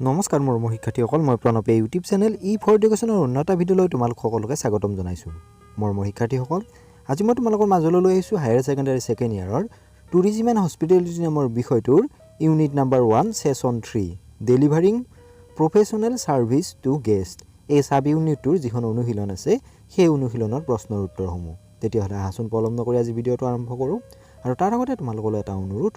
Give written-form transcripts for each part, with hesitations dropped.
নমস্কাৰ মোৰ শিক্ষাৰ্থীসকল, মই প্ৰণৱে ইউটিউব চেনেল ফৰ এডুকেশ্যনৰ উন্নত ভিডিঅ'লৈ তোমালোক সকলোকে স্বাগতম জনাইছোঁ। মোৰ শিক্ষাৰ্থীসকল, আজি মই তোমালোকৰ মাজলৈ লৈ আহিছোঁ হায়াৰ ছেকেণ্ডাৰী ছেকেণ্ড ইয়াৰৰ টুৰিজিম এণ্ড হস্পিটেলিটি নামৰ বিষয়টোৰ unit number 1 session 3 delivering professional service to guest. এই ছাব ইউনিটটোৰ যিখন অনুশীলন আছে সেই অনুশীলনৰ প্ৰশ্নৰ উত্তৰসমূহ। তেতিয়াহ'লে আহাচোন পলম নকৰি আজি ভিডিঅ'টো আৰম্ভ কৰোঁ। আৰু তাৰ আগতে তোমালোকলৈ এটা অনুৰোধ,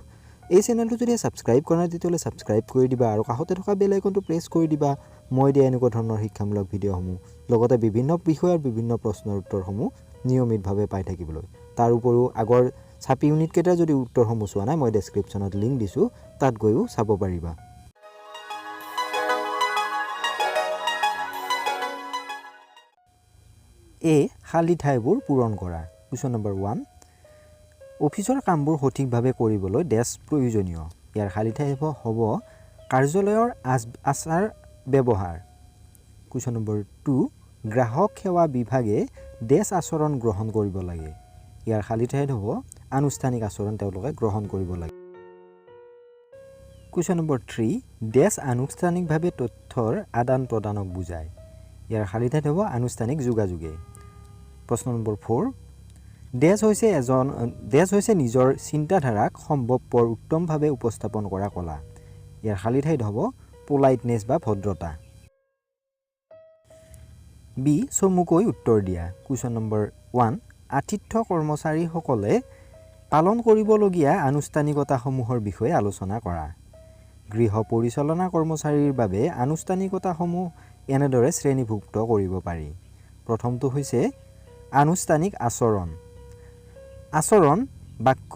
এই চেনেলটো যদি ছাবস্ক্ৰাইব কৰা নাই তেতিয়াহ'লে ছাবস্ক্ৰাইব কৰি দিবা আৰু কাষতে থকা বেল আইকনটো প্ৰেছ কৰি দিবা। মই দিয়া এনেকুৱা ধৰণৰ শিক্ষামূলক ভিডিঅ'সমূহ লগতে বিভিন্ন বিষয়ৰ বিভিন্ন প্ৰশ্নৰ উত্তৰসমূহ নিয়মিতভাৱে পাই থাকিবলৈ। তাৰ উপৰিও আগৰ ছাপি ইউনিটকেইটাৰ যদি উত্তৰসমূহ চোৱা নাই, মই ডেছক্ৰিপশ্যনত লিংক দিছোঁ, তাত গৈও চাব পাৰিবা। খালী ঠাইবোৰ পূৰণ কৰা। কুৱেশ্যন নম্বৰ 1, অফিচৰ কামবোৰ সঠিকভাৱে কৰিবলৈ ডেছ প্ৰয়োজনীয়। ইয়াৰ খালী ঠাই হ'ব কাৰ্যালয়ৰ আচাৰ ব্যৱহাৰ। কুৱেশ্যন নম্বৰ 2, গ্ৰাহক সেৱা বিভাগে ডেছ আচৰণ গ্ৰহণ কৰিব লাগে। ইয়াৰ খালী ঠাইত হ'ব আনুষ্ঠানিক আচৰণ তেওঁলোকে গ্ৰহণ কৰিব লাগে। কুৱেশ্যন নম্বৰ 3, ডেছ আনুষ্ঠানিকভাৱে তথ্যৰ আদান প্ৰদানক বুজায়। ইয়াৰ খালী ঠাইত হ'ব আনুষ্ঠানিক যোগাযোগে। প্ৰশ্ন নম্বৰ 4, ডেছ হৈছে নিজৰ চিন্তাধাৰাক সম্ভৱপৰ উত্তমভাৱে উপস্থাপন কৰা কলা। ইয়াৰ খালী ঠাইত হ'ব পোলাইটনেছ বা ভদ্ৰতা। বি, চমুকৈ উত্তৰ দিয়া। কুৱেশ্যন নম্বৰ 1, আতিথ্য কৰ্মচাৰীসকলে পালন কৰিবলগীয়া আনুষ্ঠানিকতাসমূহৰ বিষয়ে আলোচনা কৰা। গৃহ পৰিচালনা কৰ্মচাৰীৰ বাবে আনুষ্ঠানিকতাসমূহ এনেদৰে শ্ৰেণীভুক্ত কৰিব পাৰি। প্ৰথমটো হৈছে আনুষ্ঠানিক আচৰণ। আচৰণ বাক্য,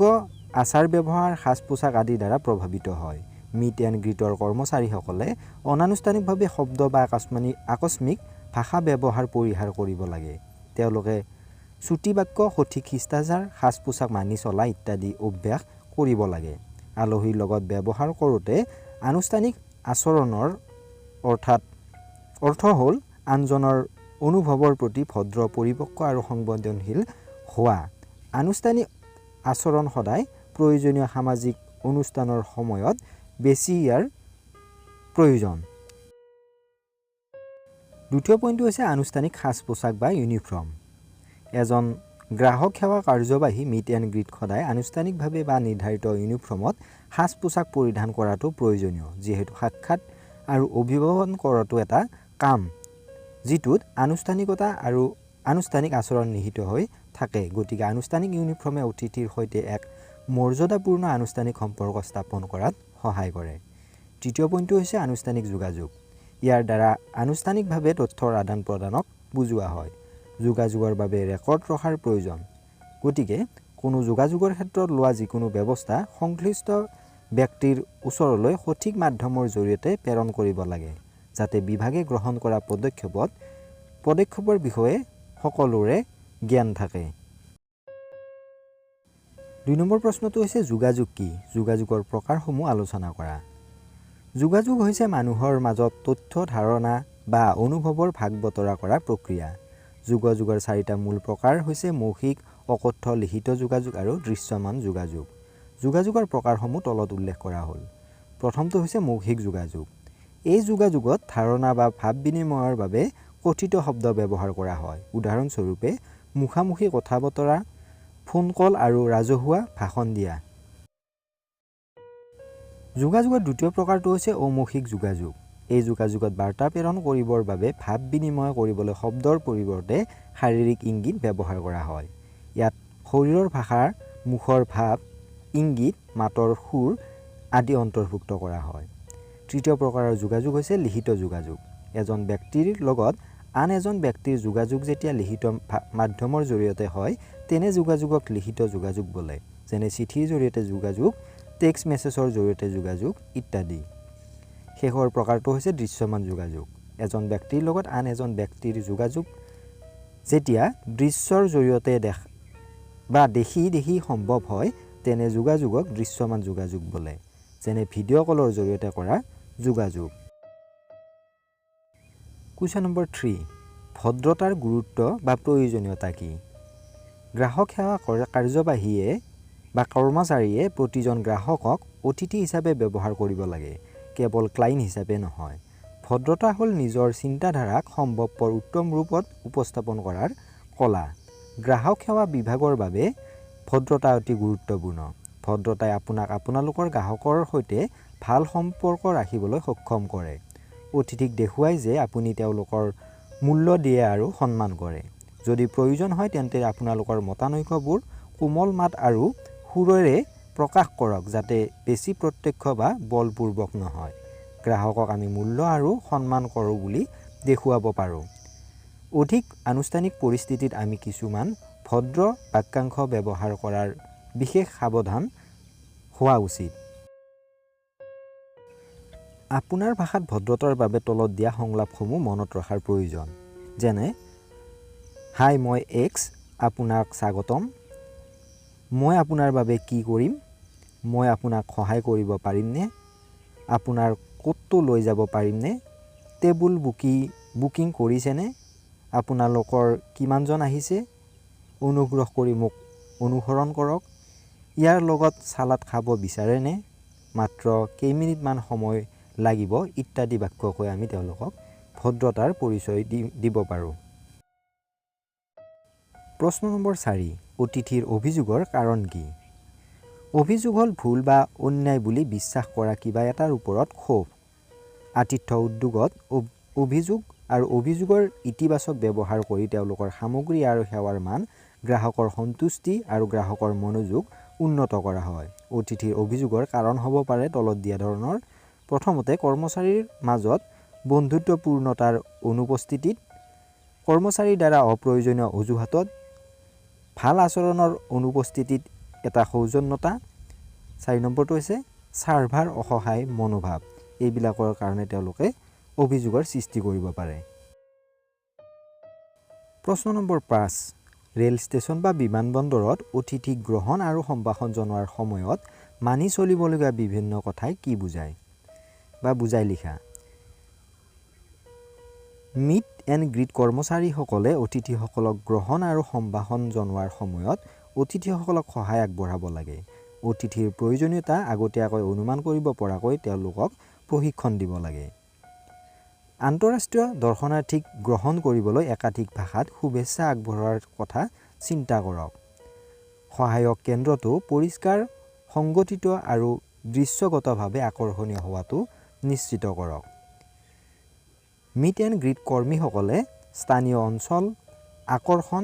আচাৰ ব্যৱহাৰ, সাজ পোছাক আদিৰ দ্বাৰা প্ৰভাৱিত হয়। মিট এণ্ড গ্ৰীটৰ কৰ্মচাৰীসকলে অনানুষ্ঠানিকভাৱে শব্দ বা আকস্মিক ভাষা ব্যৱহাৰ পৰিহাৰ কৰিব লাগে। তেওঁলোকে চুটি বাক্য, সঠিক শিষ্টাচাৰ, সাজ পোছাক মানি চলা ইত্যাদি অভ্যাস কৰিব লাগে। আলহীৰ লগত ব্যৱহাৰ কৰোঁতে আনুষ্ঠানিক আচৰণৰ অৰ্থ হ'ল আনজনৰ অনুভৱৰ প্ৰতি ভদ্ৰ, পৰিপক্ক আৰু সংবেদনশীল হোৱা। আনুষ্ঠানিক আচৰণ সদায় প্ৰয়োজনীয় সামাজিক অনুষ্ঠানৰ সময়ত বেছি ইয়াৰ প্ৰয়োজন। দ্বিতীয় পইণ্টটো হৈছে আনুষ্ঠানিক সাজ পোছাক বা ইউনিফৰ্ম। এজন গ্ৰাহক সেৱা কাৰ্যবাহী মিট এণ্ড গ্ৰীট সদায় আনুষ্ঠানিকভাৱে বা নিৰ্ধাৰিত ইউনিফৰ্মত সাজ পোছাক পৰিধান কৰাটো প্ৰয়োজনীয়, যিহেতু সাক্ষাৎ আৰু অভিভাৱন কৰাটো এটা কাম যিটোত আনুষ্ঠানিকতা আৰু আনুষ্ঠানিক আচৰণ নিহিত হৈ থাকে। গতিকে আনুষ্ঠানিক ইউনিফৰ্মে অতিথিৰ সৈতে এক মৰ্যাদাপূৰ্ণ আনুষ্ঠানিক সম্পৰ্ক স্থাপন কৰাত সহায় কৰে। তৃতীয় পইণ্টটো হৈছে আনুষ্ঠানিক যোগাযোগ। ইয়াৰ দ্বাৰা আনুষ্ঠানিকভাৱে তথ্যৰ আদান প্ৰদানক বুজোৱা হয়। যোগাযোগৰ বাবে ৰেকৰ্ড ৰখাৰ প্ৰয়োজন। গতিকে কোনো যোগাযোগৰ ক্ষেত্ৰত লোৱা যিকোনো ব্যৱস্থা সংশ্লিষ্ট ব্যক্তিৰ ওচৰলৈ সঠিক মাধ্যমৰ জৰিয়তে প্ৰেৰণ কৰিব লাগে, যাতে বিভাগে গ্ৰহণ কৰা পদক্ষেপৰ বিষয়ে সকলোৰে জ্ঞান থাকে। 2 নম্বৰ প্ৰশ্নটো হৈছে যোগাযোগ কি? যোগাযোগৰ প্ৰকাৰসমূহ আলোচনা কৰা। যোগাযোগ হৈছে মানুহৰ মাজত তথ্য, ধাৰণা বা অনুভৱৰ ভাগ বতৰা কৰা প্ৰক্ৰিয়া। যোগাযোগৰ 4টা মূল প্ৰকাৰ হৈছে মৌখিক, অকথ্য, লিখিত যোগাযোগ আৰু দৃশ্যমান যোগাযোগ। যোগাযোগৰ প্ৰকাৰসমূহ তলত উল্লেখ কৰা হ'ল। প্ৰথমটো হৈছে মৌখিক যোগাযোগ। এই যোগাযোগত ধাৰণা বা ভাৱ বিনিময়ৰ বাবে কথিত শব্দ ব্যৱহাৰ কৰা হয়। উদাহৰণস্বৰূপে মুখামুখি কথা বতৰা, ফোন কল আৰু ৰাজহুৱা ভাষণ দিয়া। যোগাযোগৰ দ্বিতীয় প্ৰকাৰটো হৈছে অমৌখিক যোগাযোগ। এই যোগাযোগত বাৰ্তা প্ৰেৰণ কৰিবৰ বাবে ভাৱ বিনিময় কৰিবলৈ শব্দৰ পৰিৱৰ্তে শাৰীৰিক ইংগিত ব্যৱহাৰ কৰা হয়। ইয়াত শৰীৰৰ ভাষা, মুখৰ ভাৱ, ইংগিত, মাতৰ সুৰ আদি অন্তৰ্ভুক্ত কৰা হয়। তৃতীয় প্ৰকাৰৰ যোগাযোগ হৈছে লিখিত যোগাযোগ। এজন ব্যক্তিৰ লগত আন এজন ব্যক্তিৰ যোগাযোগ যেতিয়া লিখিত মাধ্যমৰ জৰিয়তে হয়, তেনে যোগাযোগক লিখিত যোগাযোগ বোলে, যেনে চিঠিৰ জৰিয়তে যোগাযোগ, টেক্সট মেছেজৰ জৰিয়তে যোগাযোগ ইত্যাদি। শেষৰ প্ৰকাৰটো হৈছে দৃশ্যমান যোগাযোগ। এজন ব্যক্তিৰ লগত আন এজন ব্যক্তিৰ যোগাযোগ যেতিয়া দৃশ্যৰ জৰিয়তে দেখি সম্ভৱ হয়, তেনে যোগাযোগক দৃশ্যমান যোগাযোগ বোলে, যেনে ভিডিঅ' কলৰ জৰিয়তে কৰা যোগাযোগ। কুৱেশ্যন নম্বৰ 3, ভদ্ৰতাৰ গুৰুত্ব বা প্ৰয়োজনীয়তা কি? গ্ৰাহক সেৱা কাৰ্যবাহীয়ে বা কৰ্মচাৰীয়ে প্ৰতিজন গ্ৰাহকক অতিথি হিচাপে ব্যৱহাৰ কৰিব লাগে। কেৱল ক্লায়েণ্ট হিচাপে নহয়। ভদ্ৰতা হ'ল নিজৰ চিন্তাধাৰাক সম্ভৱপৰ উত্তম ৰূপত উপস্থাপন কৰাৰ কলা। গ্ৰাহক সেৱা বিভাগৰ বাবে ভদ্ৰতা অতি গুৰুত্বপূৰ্ণ। ভদ্ৰতাই আপোনাক আপোনালোকৰ গ্ৰাহকৰ সৈতে ভাল সম্পৰ্ক ৰাখিবলৈ সক্ষম কৰে। অতিথিক দেখুৱায় যে আপুনি তেওঁলোকৰ মূল্য দিয়ে আৰু সন্মান কৰে। যদি প্ৰয়োজন হয় তেন্তে আপোনালোকৰ মতানৈক্যবোৰ কোমল মাত আৰু সুৰেৰে প্ৰকাশ কৰক, যাতে বেছি প্ৰত্যক্ষ বা বলপূৰ্বক নহয়। গ্ৰাহকক আমি মূল্য আৰু সন্মান কৰোঁ বুলি দেখুৱাব পাৰোঁ। অধিক আনুষ্ঠানিক পৰিস্থিতিত আমি কিছুমান ভদ্ৰ বাক্যাংশ ব্যৱহাৰ কৰাৰ বিশেষ সাৱধান হোৱা উচিত। আপোনাৰ ভাষাত ভদ্ৰতাৰ বাবে তলত দিয়া সংলাপসমূহ মনত ৰখাৰ প্ৰয়োজন। যেনে, হাই, মই এক্স, আপোনাক স্বাগতম। মই আপোনাৰ বাবে কি কৰিম? মই আপোনাক সহায় কৰিব পাৰিমনে? আপোনাৰ ক'তটো লৈ যাব পাৰিমনে? টেবুল বুকিং কৰিছেনে? আপোনালোকৰ কিমানজন আহিছে? অনুগ্ৰহ কৰি মোক অনুসৰণ কৰক। ইয়াৰ লগত চালাড খাব বিচাৰেনে? মাত্ৰ কেইমিনিটমান সময় লাগিব ইত্যাদি বাক্য কৈ আমি তেওঁলোকক ভদ্ৰতাৰ পৰিচয় দিব পাৰোঁ। প্ৰশ্ন নম্বৰ 4, অতিথিৰ অভিযোগৰ কাৰণ কি? অভিযোগ হ'ল ভুল বা অন্যায় বুলি বিশ্বাস কৰা কিবা এটাৰ ওপৰত ক্ষোভ। আতিথ্য উদ্যোগত অভিযোগ আৰু অভিযোগৰ ইতিবাচক ব্যৱহাৰ কৰি তেওঁলোকৰ সামগ্ৰী আৰু সেৱাৰ মান, গ্ৰাহকৰ সন্তুষ্টি আৰু গ্ৰাহকৰ মনোযোগ উন্নত কৰা হয়। অতিথিৰ অভিযোগৰ কাৰণ হ'ব পাৰে তলত দিয়া ধৰণৰ। প্ৰথমতে, কৰ্মচাৰীৰ মাজত বন্ধুত্বপূৰ্ণতাৰ অনুপস্থিতিত, কৰ্মচাৰীৰ দ্বাৰা অপ্ৰয়োজনীয় অজুহাতত, ভাল আচৰণৰ অনুপস্থিতিত এটা সৌজন্যতা। 4 নম্বৰটো হৈছে ছাৰ্ভাৰ অসহায় মনোভাৱ। এইবিলাকৰ কাৰণে তেওঁলোকে অভিযোগৰ সৃষ্টি কৰিব পাৰে। প্ৰশ্ন নম্বৰ 5, ৰেল ষ্টেচন বা বিমানবন্দৰত অতিথিক গ্ৰহণ আৰু সম্ভাষণ জনোৱাৰ সময়ত মানি চলিবলগীয়া বিভিন্ন কথাই কি বুজায় বা বুজাই লিখা। মিট এণ্ড গ্ৰীট কৰ্মচাৰীসকলে অতিথিসকলক গ্ৰহণ আৰু সম্ভাষণ জনোৱাৰ সময়ত অতিথিসকলক সহায় আগবঢ়াব লাগে। অতিথিৰ প্ৰয়োজনীয়তা আগতীয়াকৈ অনুমান কৰিব পৰাকৈ তেওঁলোকক প্ৰশিক্ষণ দিব লাগে। আন্তঃৰাষ্ট্ৰীয় দৰ্শনাৰ্থীক গ্ৰহণ কৰিবলৈ একাধিক ভাষাত শুভেচ্ছা আগবঢ়োৱাৰ কথা চিন্তা কৰক। সহায়ক কেন্দ্ৰটো পৰিষ্কাৰ, সংগঠিত আৰু দৃশ্যগতভাৱে আকৰ্ষণীয় হোৱাটো নিশ্চিত কৰক। মিট এণ্ড গ্ৰীট কৰ্মীসকলে স্থানীয় অঞ্চল, আকৰ্ষণ,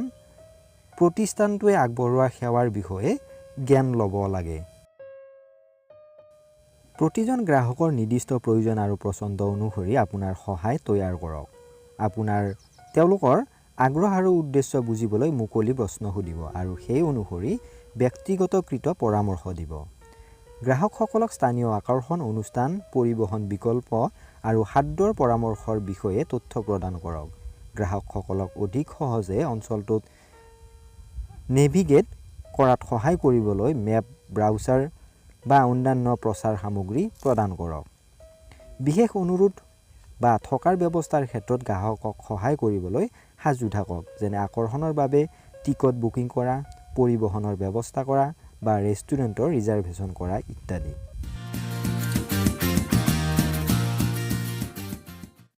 প্ৰতিষ্ঠানটোৱে আগবঢ়োৱা সেৱাৰ বিষয়ে জ্ঞান ল'ব লাগে। প্ৰতিজন গ্ৰাহকৰ নিৰ্দিষ্ট প্ৰয়োজন আৰু পছন্দ অনুসৰি আপোনাৰ সহায় তৈয়াৰ কৰক। তেওঁলোকৰ আগ্ৰহ আৰু উদ্দেশ্য বুজিবলৈ মুকলি প্ৰশ্ন সুধিব আৰু সেই অনুসৰি ব্যক্তিগতকৃত পৰামৰ্শ দিব। গ্ৰাহকসকলক স্থানীয় আকৰ্ষণ, অনুষ্ঠান, পৰিবহণ বিকল্প আৰু খাদ্যৰ পৰামৰ্শৰ বিষয়ে তথ্য প্ৰদান কৰক। গ্ৰাহকসকলক অধিক সহজে অঞ্চলটোত নেভিগেট কৰাত সহায় কৰিবলৈ মেপ, ব্ৰাউচাৰ বা অন্যান্য প্ৰচাৰ সামগ্ৰী প্ৰদান কৰক। বিশেষ অনুৰোধ বা থকাৰ ব্যৱস্থাৰ ক্ষেত্ৰত গ্ৰাহকক সহায় কৰিবলৈ সাজু থাকক, যেনে আকৰ্ষণৰ বাবে টিকট বুকিং কৰা, পৰিবহণৰ ব্যৱস্থা কৰা বা ৰেষ্টুৰেণ্টৰ ৰিজাৰ্ভেশ্যন কৰা ইত্যাদি।